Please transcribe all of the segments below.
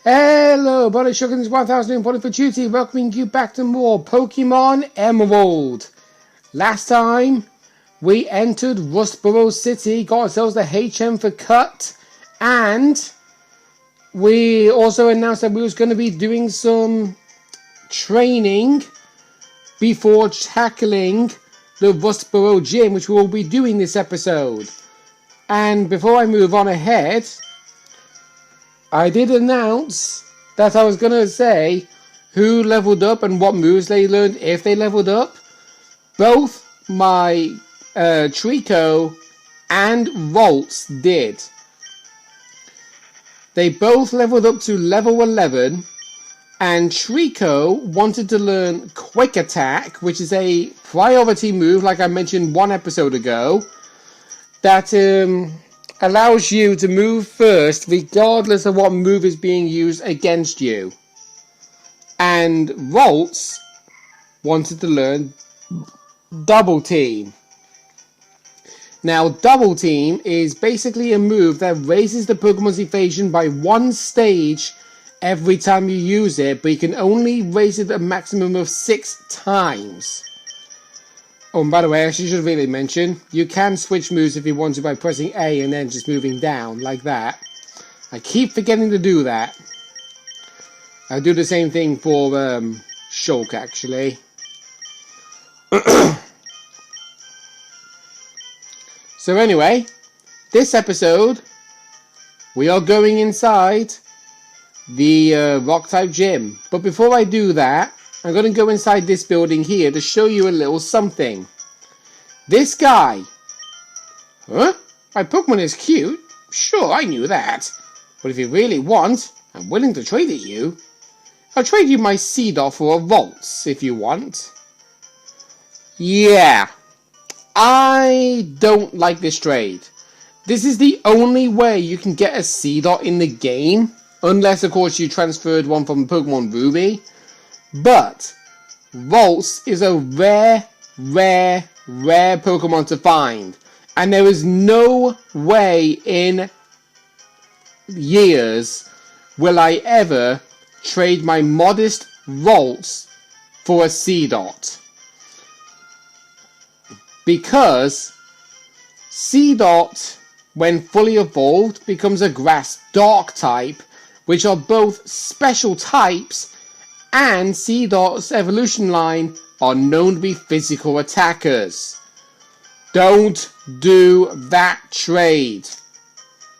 Hello, Buddy Shuggins 1000 for duty, welcoming you back to more Pokemon Emerald. Last time, we entered Rustboro City, got ourselves the HM for cut, and we also announced that we was going to be doing some training before tackling the Rustboro Gym, which we will be doing this episode. And before I move on ahead, I did announce that I was going to say who leveled up and what moves they learned if they leveled up. Both my Trico and Volts did. They both leveled up to level 11, and Trico wanted to learn Quick Attack, which is a priority move, like I mentioned one episode ago, that allows you to move first regardless of what move is being used against you. And Volts wanted to learn Double Team. Now, Double Team is basically a move that raises the Pokemon's evasion by one stage every time you use it, but you can only raise it a maximum of 6 times. Oh, and by the way, I should really mention, you can switch moves if you want to by pressing A and then just moving down, like that. I keep forgetting to do that. I'll do the same thing for Shulk, actually. So anyway, this episode, we are going inside the Rock-type gym. But before I do that, I'm going to go inside this building here to show you a little something. This guy. Huh? My Pokemon is cute? Sure, I knew that. But if you really want, I'm willing to trade it you. I'll trade you my Seedot for a Volts, if you want. Yeah. I don't like this trade. This is the only way you can get a Seedot in the game. Unless, of course, you transferred one from Pokemon Ruby. But Volts is a rare Pokemon to find. And there is no way in years will I ever trade my modest Volts for a Seedot. Because Seedot, when fully evolved, becomes a Grass Dark type, which are both special types, and Seedot's evolution line are known to be physical attackers. Don't do that trade.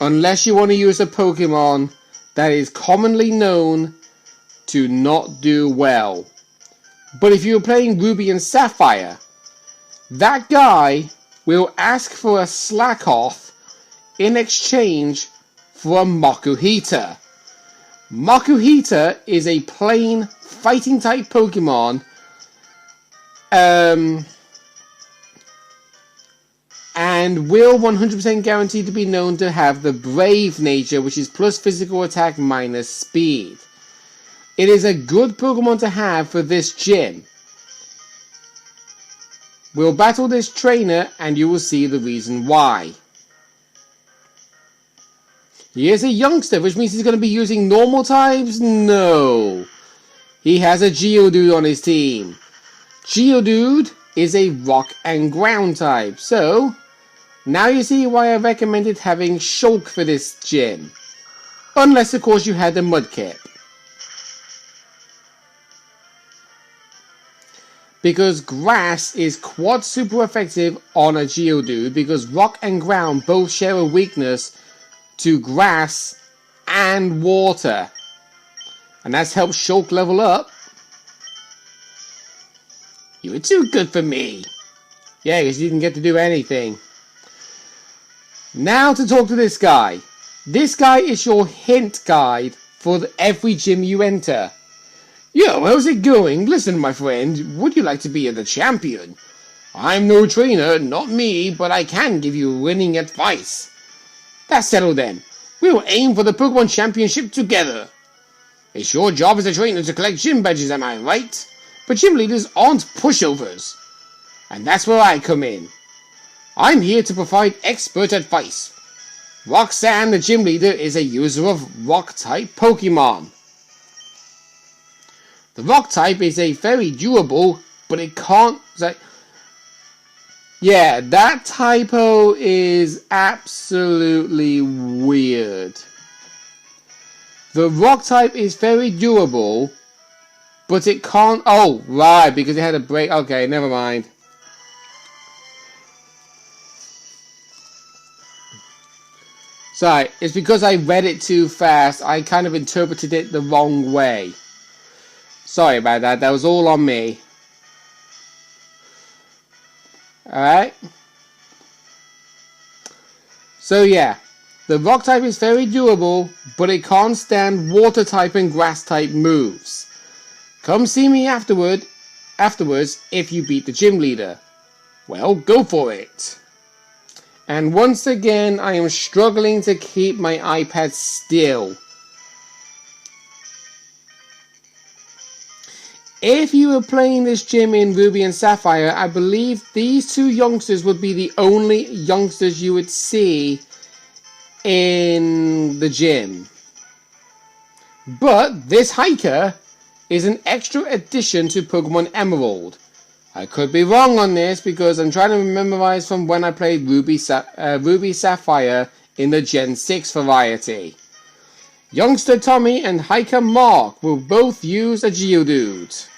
Unless you want to use a Pokemon that is commonly known to not do well. But if you're playing Ruby and Sapphire, that guy will ask for a Slackoth in exchange for a Makuhita. Makuhita is a plain fighting type Pokemon, and will 100% guarantee to be known to have the Brave nature, which is plus physical attack minus speed. It is a good Pokemon to have for this gym. We'll battle this trainer and you will see the reason why. He is a youngster, which means he's going to be using normal types? No. He has a Geodude on his team. Geodude is a rock and ground type. So, now you see why I recommended having Shulk for this gym. Unless, of course, you had the Mudkip. Because Grass is quad super effective on a Geodude, because rock and ground both share a weakness to grass and water. And that's helped Shulk level up. You were too good for me. Yeah, because you didn't get to do anything. Now to talk to this guy. This guy is your hint guide for every gym you enter. Yo, how's it going? Listen, my friend, would you like to be the champion? I'm no trainer, not me, but I can give you winning advice. That's settled then. We will aim for the Pokemon Championship together. It's your job as a trainer to collect gym badges, am I right? But gym leaders aren't pushovers. And that's where I come in. I'm here to provide expert advice. Roxanne, the gym leader, is a user of Rock-type Pokemon. The Rock-type is a very durable, but it can't... Yeah, that typo is absolutely weird. The Rock-type is very durable, but it can't... Oh, right, because it had a break... Okay, never mind. Sorry, it's because I read it too fast. I kind of interpreted it the wrong way. Sorry about that. That was all on me. Alright. So yeah. The rock type is very durable, but it can't stand water type and grass type moves. Come see me afterwards if you beat the gym leader. Well, go for it. And once again, I am struggling to keep my iPad still. If you were playing this gym in Ruby and Sapphire, I believe these two youngsters would be the only youngsters you would see in the gym. But this hiker is an extra addition to Pokemon Emerald. I could be wrong on this because I'm trying to memorize from when I played Ruby Sapphire in the Gen 6 variety. Youngster Tommy and Hiker Mark will both use a Geodude.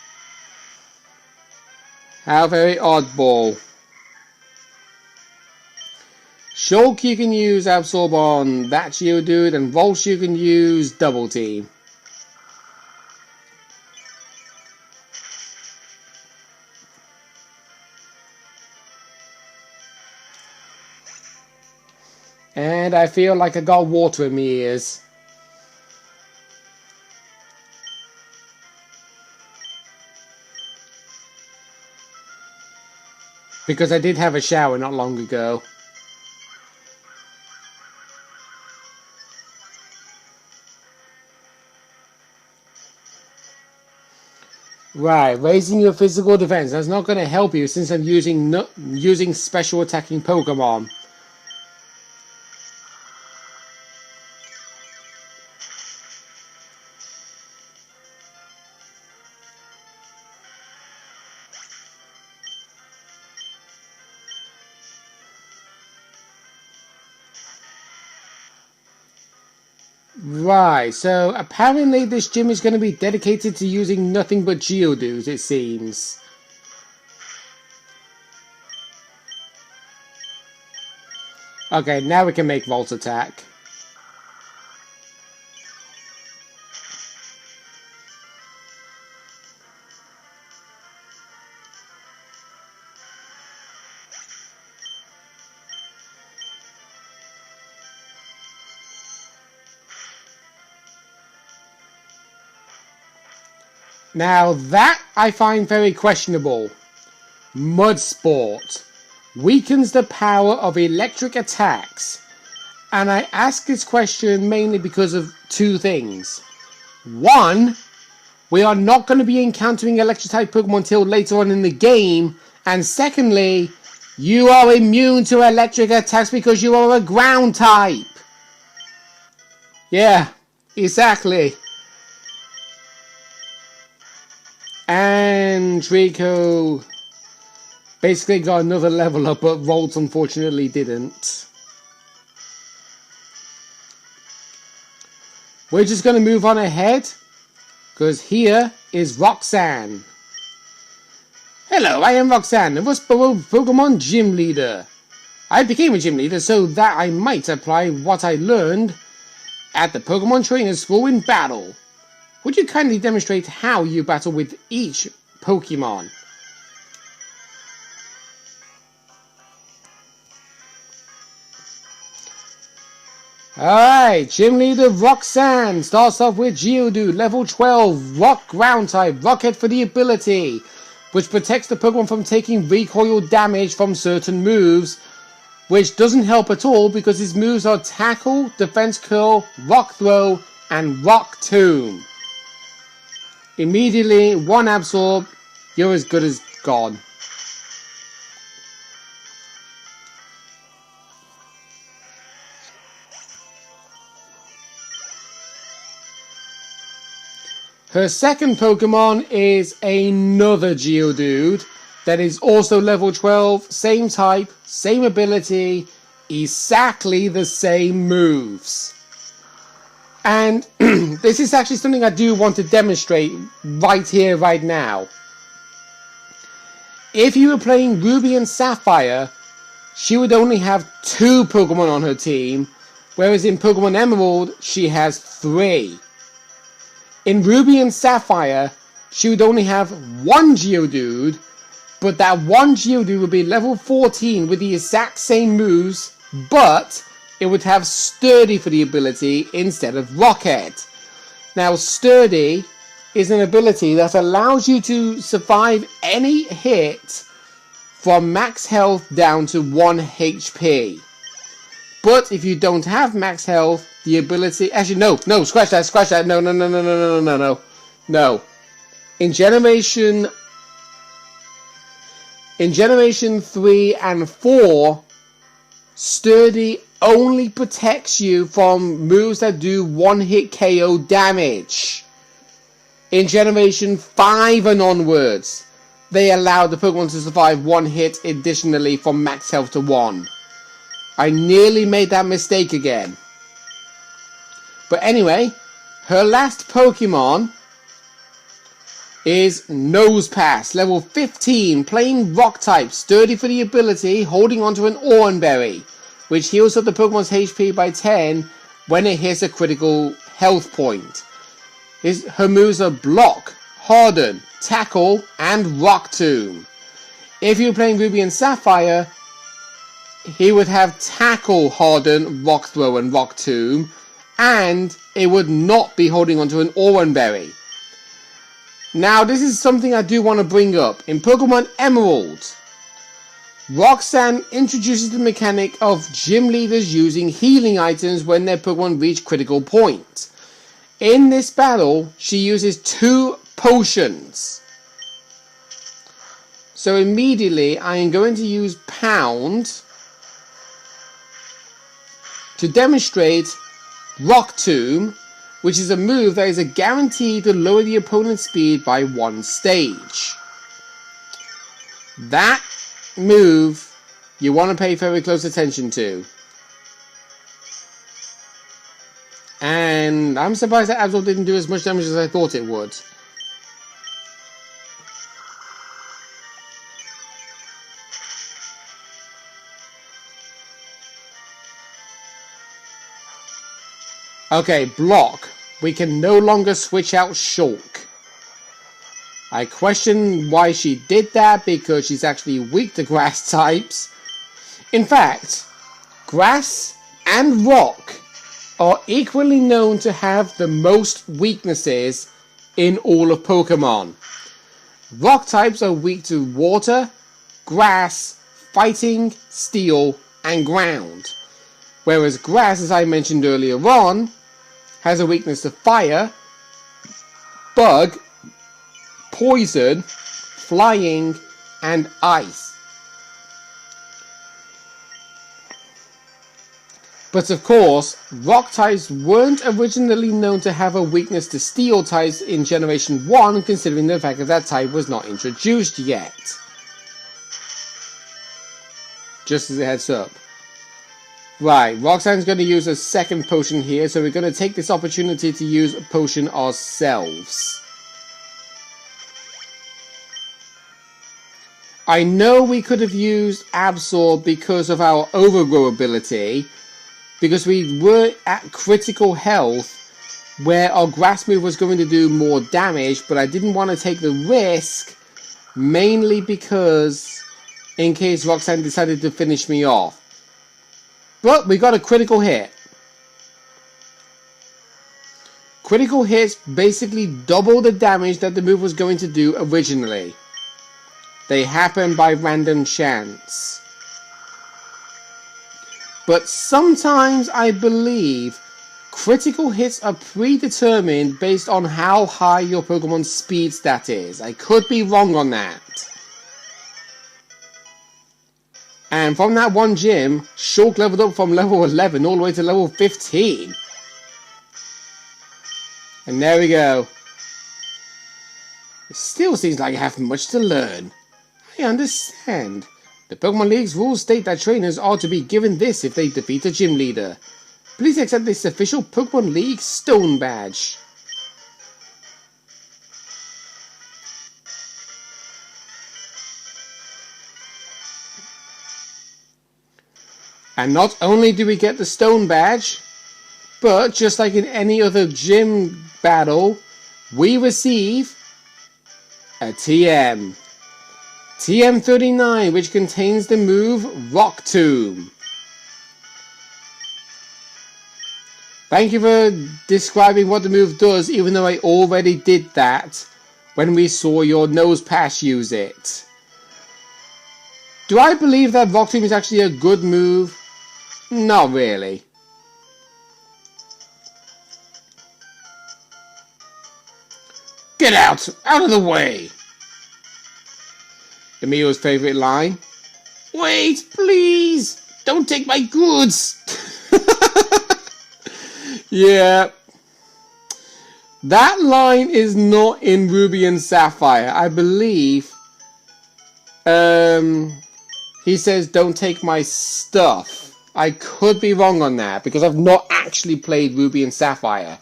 How very oddball. Shulk you can use Absorb on that Geodude, and Volch you can use Double Team. And I feel like I got water in my ears. Because I did have a shower not long ago. Right, raising your physical defense. That's not going to help you since I'm using special attacking Pokemon. Right, so apparently this gym is going to be dedicated to using nothing but Geodudes, it seems. Okay, now we can make Volt attack. Now that I find very questionable. Mud Sport weakens the power of electric attacks. And I ask this question mainly because of two things. One, we are not going to be encountering electric-type Pokemon until later on in the game. And secondly, you are immune to electric attacks because you are a ground type. Yeah, exactly. And Draco basically got another level up, but Volt unfortunately didn't. We're just going to move on ahead, because here is Roxanne. Hello, I am Roxanne, the Oreburgh Pokemon Gym Leader. I became a gym leader so that I might apply what I learned at the Pokemon Trainer School in battle. Would you kindly demonstrate how you battle with each Pokemon? Alright, Gym Leader Roxanne starts off with Geodude, level 12, Rock Ground type, Rocket for the ability, which protects the Pokemon from taking recoil damage from certain moves, which doesn't help at all because his moves are Tackle, Defense Curl, Rock Throw, and Rock Tomb. Immediately, one Absorb, you're as good as gone. Her second Pokemon is another Geodude that is also level 12, same type, same ability, exactly the same moves. And this is actually something I do want to demonstrate right here, right now. If you were playing Ruby and Sapphire, she would only have 2 Pokemon on her team, whereas in Pokemon Emerald, she has 3. In Ruby and Sapphire, she would only have 1 Geodude, but that 1 Geodude would be level 14 with the exact same moves, but it would have Sturdy for the ability instead of Rockhead. Now, Sturdy is an ability that allows you to survive any hit from max health down to 1 HP. But if you don't have max health, the ability... Actually, no, scratch that, no. In Generation 3 and 4, Sturdy only protects you from moves that do 1-hit KO damage. In Generation 5 and onwards, they allow the Pokemon to survive 1 hit additionally from max health to 1. I nearly made that mistake again. But anyway, her last Pokemon is Nosepass, level 15, plain rock type, sturdy for the ability, holding onto an Oreburgh, which heals up the Pokemon's HP by 10 when it hits a critical health point. Her moves are Block, Harden, Tackle, and Rock Tomb. If you're playing Ruby and Sapphire, he would have Tackle, Harden, Rock Throw, and Rock Tomb, and it would not be holding onto an Oreburgh. Now, this is something I do want to bring up. In Pokemon Emerald, Roxanne introduces the mechanic of gym leaders using healing items when their Pokemon reach critical point. In this battle, she uses 2 potions. So immediately, I am going to use Pound to demonstrate Rock Tomb, which is a move that is a guarantee to lower the opponent's speed by 1 stage. That move you want to pay very close attention to. And I'm surprised that Absol didn't do as much damage as I thought it would. Okay, Block. We can no longer switch out Shulk. I question why she did that, because she's actually weak to grass types. In fact, grass and rock are equally known to have the most weaknesses in all of Pokemon. Rock types are weak to water, grass, fighting, steel, and ground. Whereas grass, as I mentioned earlier on, has a weakness to fire, bug, poison, flying, and ice. But of course, rock types weren't originally known to have a weakness to steel types in Generation 1, considering the fact that that type was not introduced yet. Just as a heads up. Right, Roxanne's going to use a second potion here, so we're going to take this opportunity to use a potion ourselves. I know we could have used Absorb because of our Overgrow ability, because we were at critical health where our grass move was going to do more damage, but I didn't want to take the risk, mainly because in case Roxanne decided to finish me off. But we got a critical hit. Critical hits basically double the damage that the move was going to do originally. They happen by random chance. But sometimes I believe critical hits are predetermined based on how high your Pokemon's speed stat is. I could be wrong on that. And from that one gym, Shulk leveled up from level 11 all the way to level 15. And there we go. It still seems like I have much to learn. I understand. The Pokemon League's rules state that trainers are to be given this if they defeat a gym leader. Please accept this official Pokemon League Stone Badge. And not only do we get the Stone Badge, but just like in any other gym battle, we receive a TM. TM39, which contains the move Rock Tomb. Thank you for describing what the move does, even though I already did that when we saw your nose pass use it. Do I believe that Rock Tomb is actually a good move? Not really. Get out! Out of the way! Emilio's favourite line. Wait, please! Don't take my goods! Yeah. That line is not in Ruby and Sapphire. I believe he says don't take my stuff. I could be wrong on that because I've not actually played Ruby and Sapphire.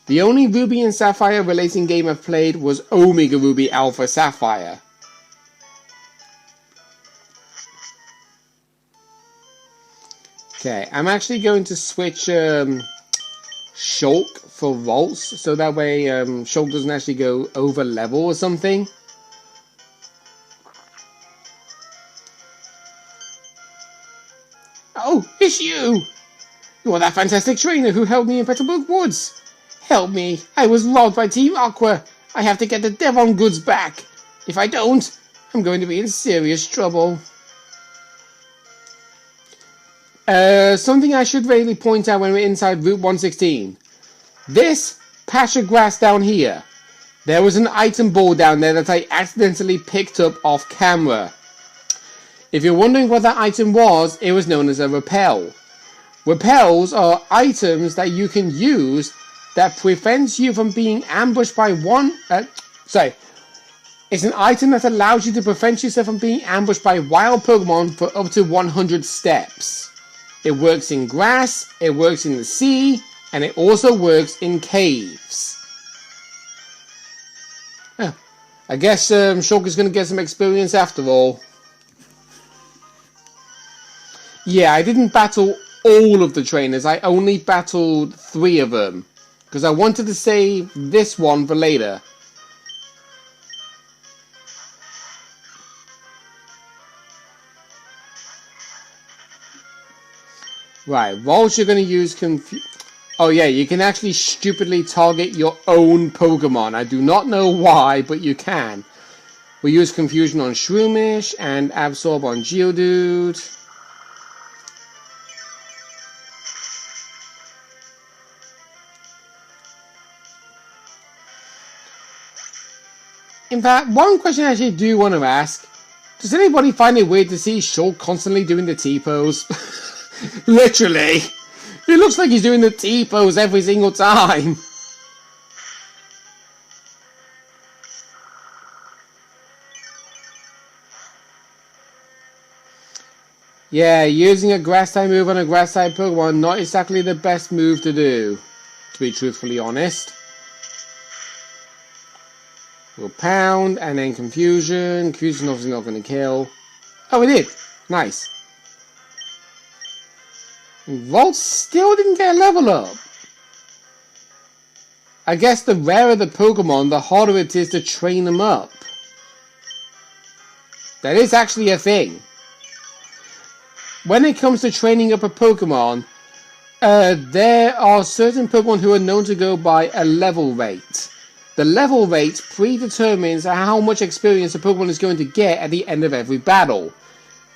The only Ruby and Sapphire relating game I've played was Omega Ruby Alpha Sapphire. Okay, I'm actually going to switch Shulk for Ralts, so that way Shulk doesn't actually go over level or something. Oh, it's you! You're that fantastic trainer who helped me in Petalburg Woods. Help me, I was robbed by Team Aqua. I have to get the Devon goods back. If I don't, I'm going to be in serious trouble. Something I should really point out when we're inside Route 116. This patch of grass down here. There was an item ball down there that I accidentally picked up off camera. If you're wondering what that item was, it was known as a Repel. Repels are items that you can use that prevents you from being ambushed by it's an item that allows you to prevent yourself from being ambushed by wild Pokemon for up to 100 steps. It works in grass, it works in the sea, and it also works in caves. I guess Shulk is going to get some experience after all. Yeah, I didn't battle all of the trainers. I only battled 3 of them. Because I wanted to save this one for later. Right, Ralts you're going to use Oh yeah, you can actually stupidly target your own Pokemon. I do not know why, but you can. We use Confusion on Shroomish and Absorb on Geodude. In fact, one question I actually do want to ask. Does anybody find it weird to see Shulk constantly doing the T-pose? Literally. It looks like he's doing the T-pose every single time. Yeah, using a grass-type move on a grass-type Pokemon, not exactly the best move to do, to be truthfully honest. We'll pound, and then Confusion. Confusion obviously not going to kill. Oh, it did. Nice. Ralts still didn't get a level up. I guess the rarer the Pokemon, the harder it is to train them up. That is actually a thing. When it comes to training up a Pokemon, there are certain Pokemon who are known to go by a level rate. The level rate predetermines how much experience a Pokemon is going to get at the end of every battle.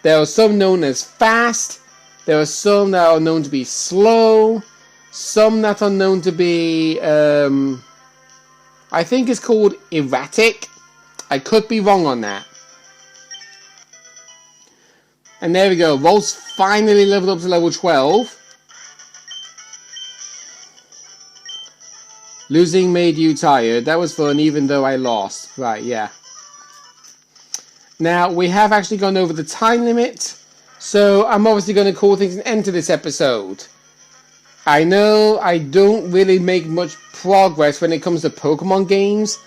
There are some known as fast, there are some that are known to be slow, some that are known to be, I think it's called erratic. I could be wrong on that. And there we go, Ralts finally leveled up to level 12. Losing made you tired. That was fun even though I lost. Right, yeah. Now, we have actually gone over the time limit. So, I'm obviously going to call things an end to this episode. I know I don't really make much progress when it comes to Pokemon games,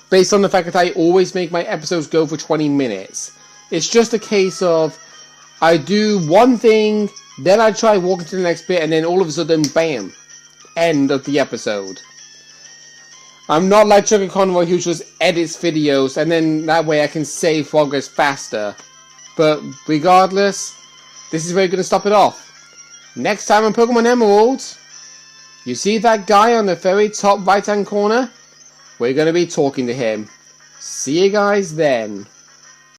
based on the fact that I always make my episodes go for 20 minutes. It's just a case of, I do one thing, then I try walking to the next bit, and then all of a sudden, bam, end of the episode. I'm not like Chuck Conroy who just edits videos, and then that way I can save progress faster. But regardless, this is where we're going to stop it off. Next time on Pokemon Emerald, you see that guy on the very top right hand corner? We're going to be talking to him. See you guys then.